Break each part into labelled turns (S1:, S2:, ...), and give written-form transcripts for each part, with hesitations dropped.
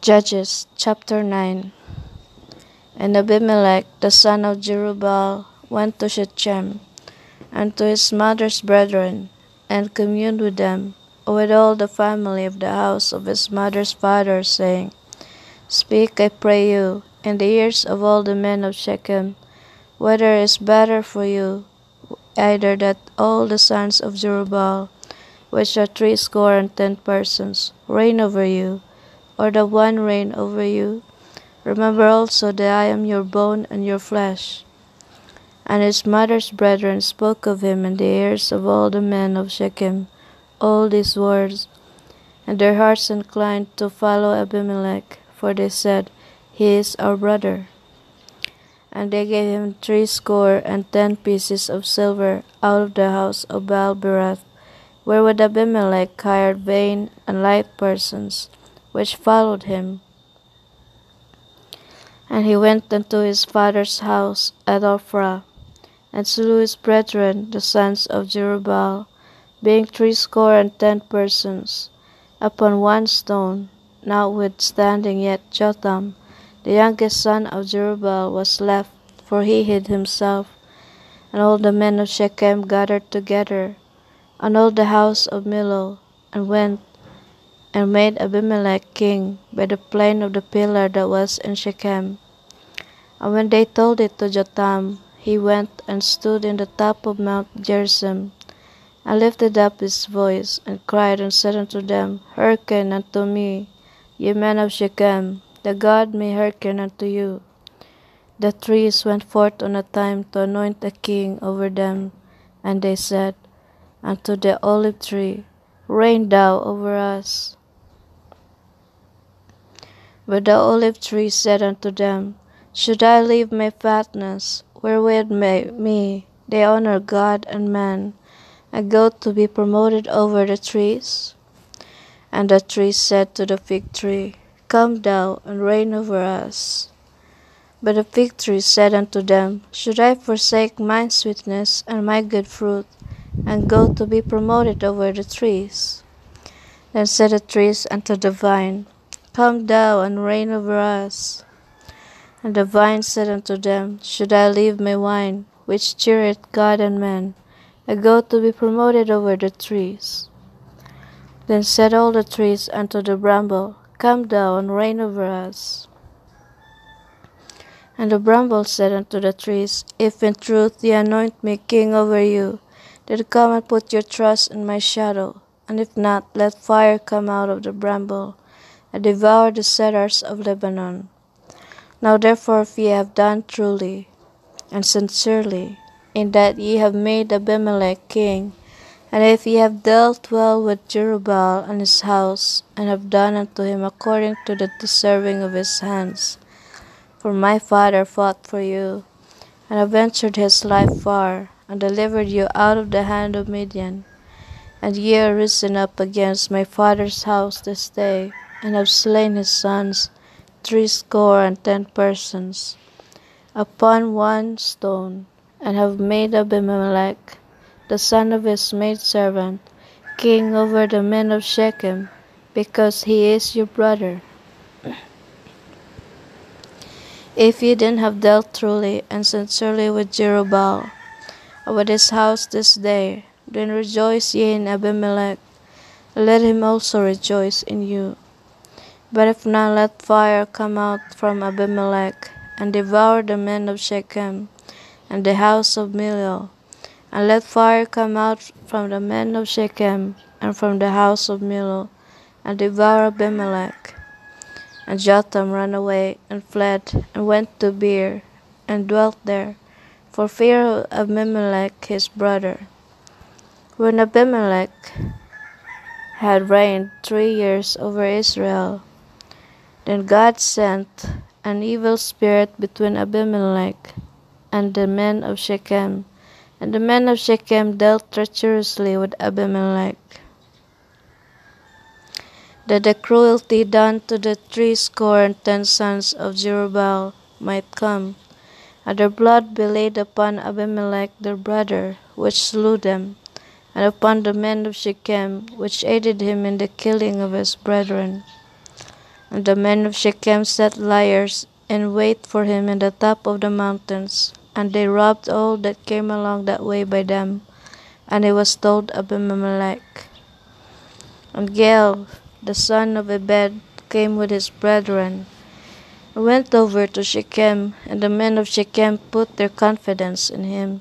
S1: Judges chapter 9. And Abimelech the son of Jerubbaal went to Shechem, and to his mother's brethren, and communed with them, with all the family of the house of his mother's father, saying, Speak, I pray you, in the ears of all the men of Shechem, whether it is better for you, either that all the sons of Jerubbaal, which are 70 persons, reign over you, or that one reign over you. Remember also that I am your bone and your flesh. And his mother's brethren spoke of him in the ears of all the men of Shechem all these words, and their hearts inclined to follow Abimelech, for they said, He is our brother. And they gave him 70 pieces of silver out of the house of Baal-berith, wherewith Abimelech hired vain and light persons, which followed him. And he went unto his father's house at Ophrah, and slew his brethren, the sons of Jerubbaal, being 70 persons, upon one stone. Notwithstanding yet Jotham, the youngest son of Jerubbaal, was left, for he hid himself. And all the men of Shechem gathered together, and all the house of Millo, and went and made Abimelech king by the plain of the pillar that was in Shechem. And when they told it to Jotham, he went and stood in the top of Mount Gerizim, and lifted up his voice, and cried, and said unto them, Hearken unto me, ye men of Shechem, that God may hearken unto you. The trees went forth on a time to anoint a king over them, and they said unto the olive tree, Reign thou over us. But the olive tree said unto them, Should I leave my fatness, wherewith me they honor God and man, and go to be promoted over the trees? And the tree said to the fig tree, Come thou and reign over us. But the fig tree said unto them, Should I forsake mine sweetness and my good fruit, and go to be promoted over the trees? Then said the trees unto the vine, Come thou and reign over us. And the vine said unto them, Should I leave my wine, which cheereth God and man, and go to be promoted over the trees? Then said all the trees unto the bramble, Come thou and reign over us. And the bramble said unto the trees, If in truth ye anoint me king over you, then come and put your trust in my shadow. And if not, let fire come out of the bramble, and devour the cedars of Lebanon. Now therefore, if ye have done truly and sincerely, in that ye have made Abimelech king, and if ye have dealt well with Jerubbaal and his house, and have done unto him according to the deserving of his hands, for my father fought for you, and adventured his life far, and delivered you out of the hand of Midian, and ye are risen up against my father's house this day, and have slain his sons, 70 persons, upon one stone, and have made Abimelech, the son of his maidservant, king over the men of Shechem, because he is your brother. If ye then have dealt truly and sincerely with Jerubbaal, and with his house this day, then rejoice ye in Abimelech, and let him also rejoice in you. But if not, let fire come out from Abimelech, and devour the men of Shechem, and the house of Millo. And let fire come out from the men of Shechem, and from the house of Millo, and devour Abimelech. And Jotham ran away, and fled, and went to Beer, and dwelt there, for fear of Abimelech his brother. When Abimelech had reigned 3 years over Israel, then God sent an evil spirit between Abimelech and the men of Shechem, and the men of Shechem dealt treacherously with Abimelech, that the cruelty done to the 70 sons of Jerubbaal might come, and their blood be laid upon Abimelech their brother, which slew them, and upon the men of Shechem, which aided him in the killing of his brethren. And the men of Shechem set liers in wait for him in the top of the mountains, and they robbed all that came along that way by them. And it was told Abimelech. And Gaal, the son of Ebed, came with his brethren, and went over to Shechem, and the men of Shechem put their confidence in him.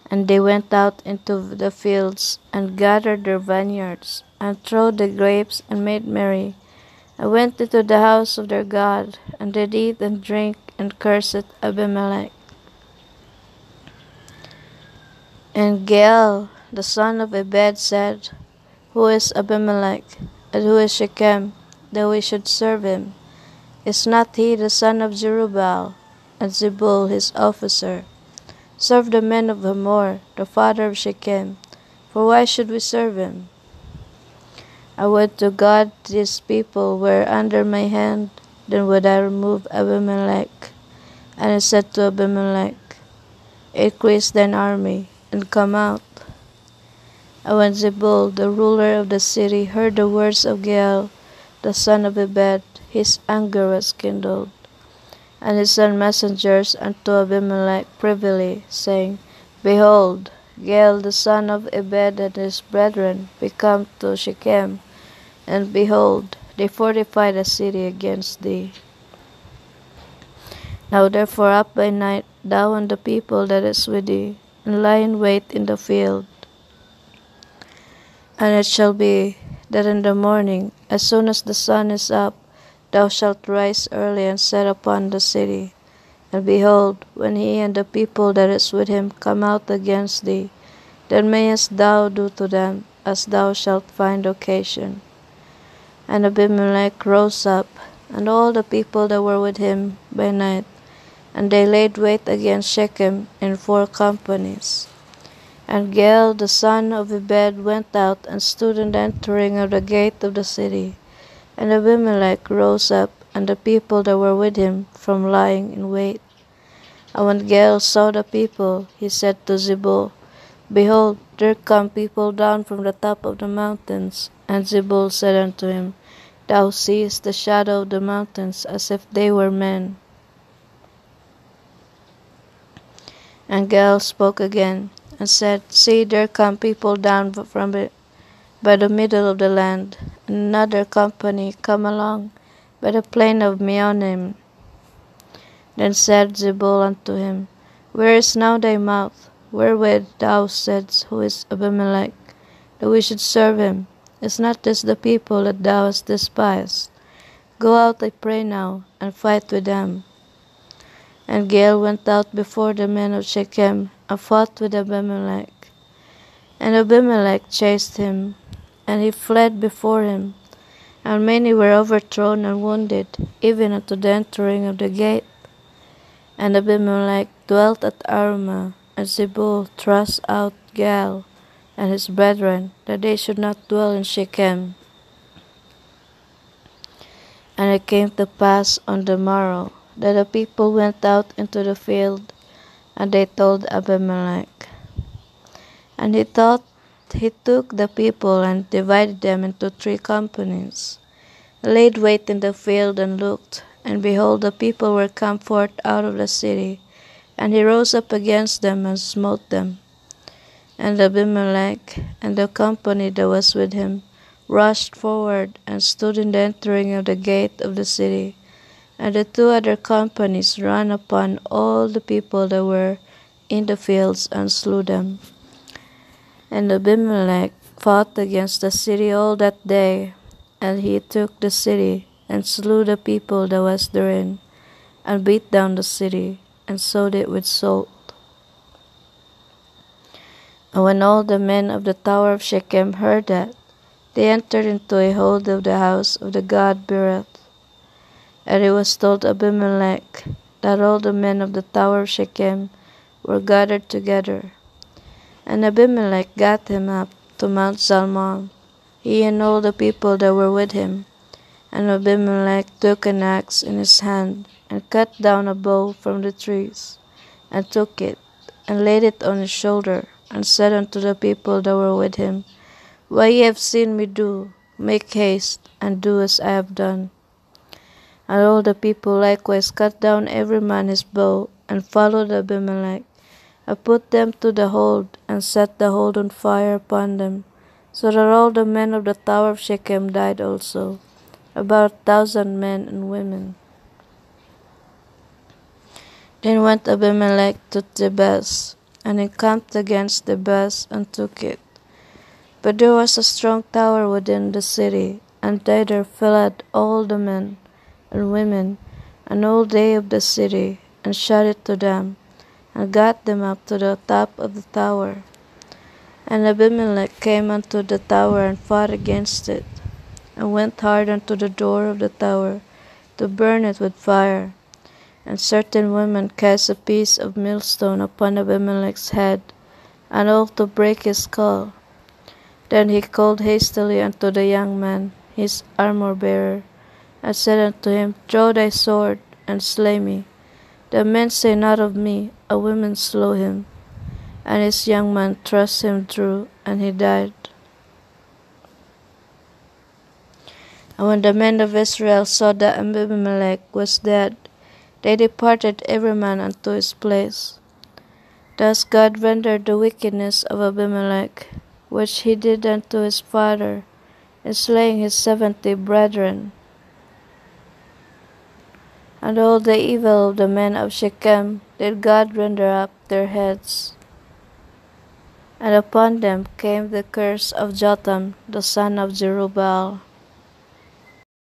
S1: And they went out into the fields, and gathered their vineyards, and trode the grapes, and made merry, and went into the house of their God, and did eat and drink, and cursed Abimelech. And Gaal, the son of Ebed, said, Who is Abimelech, and who is Shechem, that we should serve him? Is not he the son of Jerubbaal, and Zebul his officer? Serve the men of Hamor, the father of Shechem, for why should we serve him? I would to God these people were under my hand, then would I remove Abimelech. And I said to Abimelech, Increase thine army, and come out. And when Zebul, the ruler of the city, heard the words of Gaal, the son of Ebed, his anger was kindled. And he sent messengers unto Abimelech privily, saying, Behold, Gaal the son of Ebed and his brethren be come to Shechem, and behold, they fortify the city against thee. Now therefore up by night, thou and the people that is with thee, and lie in wait in the field. And it shall be that in the morning, as soon as the sun is up, thou shalt rise early and set upon the city. And behold, when he and the people that is with him come out against thee, then mayest thou do to them as thou shalt find occasion. And Abimelech rose up, and all the people that were with him by night, and they laid wait against Shechem in 4 companies. And Gaal the son of Ebed went out and stood in the entering of the gate of the city. And Abimelech rose up, and the people that were with him, from lying in wait. And when Gaal saw the people, he said to Zebul, Behold, there come people down from the top of the mountains. And Zebul said unto him, Thou seest the shadow of the mountains, as if they were men. And Gaal spoke again, and said, See, there come people down from by the middle of the land, and another company come along by the plain of Meonim. Then said Zebul unto him, Where is now thy mouth, wherewith thou saidst, Who is Abimelech, that we should serve him? Is not this the people that thou hast despised? Go out, I pray now, and fight with them. And Gaal went out before the men of Shechem, and fought with Abimelech. And Abimelech chased him, and he fled before him. And many were overthrown and wounded, even unto the entering of the gate. And Abimelech dwelt at Arumah, and Zebul thrust out Gaal and his brethren, that they should not dwell in Shechem. And it came to pass on the morrow, that the people went out into the field, and they told Abimelech. And he took the people, and divided them into 3 companies, laid wait in the field, and looked, and behold, the people were come forth out of the city, and he rose up against them, and smote them. And Abimelech and the company that was with him rushed forward, and stood in the entering of the gate of the city. And the 2 other companies ran upon all the people that were in the fields, and slew them. And Abimelech fought against the city all that day, and he took the city, and slew the people that was therein, and beat down the city, and sowed it with salt. And when all the men of the tower of Shechem heard that, they entered into a hold of the house of the god Berith. And it was told Abimelech that all the men of the tower of Shechem were gathered together. And Abimelech got him up to Mount Zalmon, he and all the people that were with him. And Abimelech took an axe in his hand, and cut down a bough from the trees, and took it, and laid it on his shoulder, and said unto the people that were with him, What ye have seen me do, make haste, and do as I have done. And all the people likewise cut down every man his bow, and followed Abimelech, and put them to the hold, and set the hold on fire upon them, so that all the men of the tower of Shechem died also, about 1,000 men and women. Then went Abimelech to Thebez, and encamped against Thebez, and took it. But there was a strong tower within the city, and thither fled all the men and women, and all they of the city, and shut it to them, and got them up to the top of the tower. And Abimelech came unto the tower, and fought against it, and went hard unto the door of the tower, to burn it with fire. And certain women cast a piece of millstone upon Abimelech's head, and all to break his skull. Then he called hastily unto the young man, his armor-bearer, and said unto him, Draw thy sword, and slay me. The men say not of me, a woman slew him. And his young man thrust him through, and he died. And when the men of Israel saw that Abimelech was dead, they departed every man unto his place. Thus God rendered the wickedness of Abimelech, which he did unto his father, in slaying his 70 brethren. And all the evil of the men of Shechem did God render up their heads. And upon them came the curse of Jotham the son of Jerubbaal.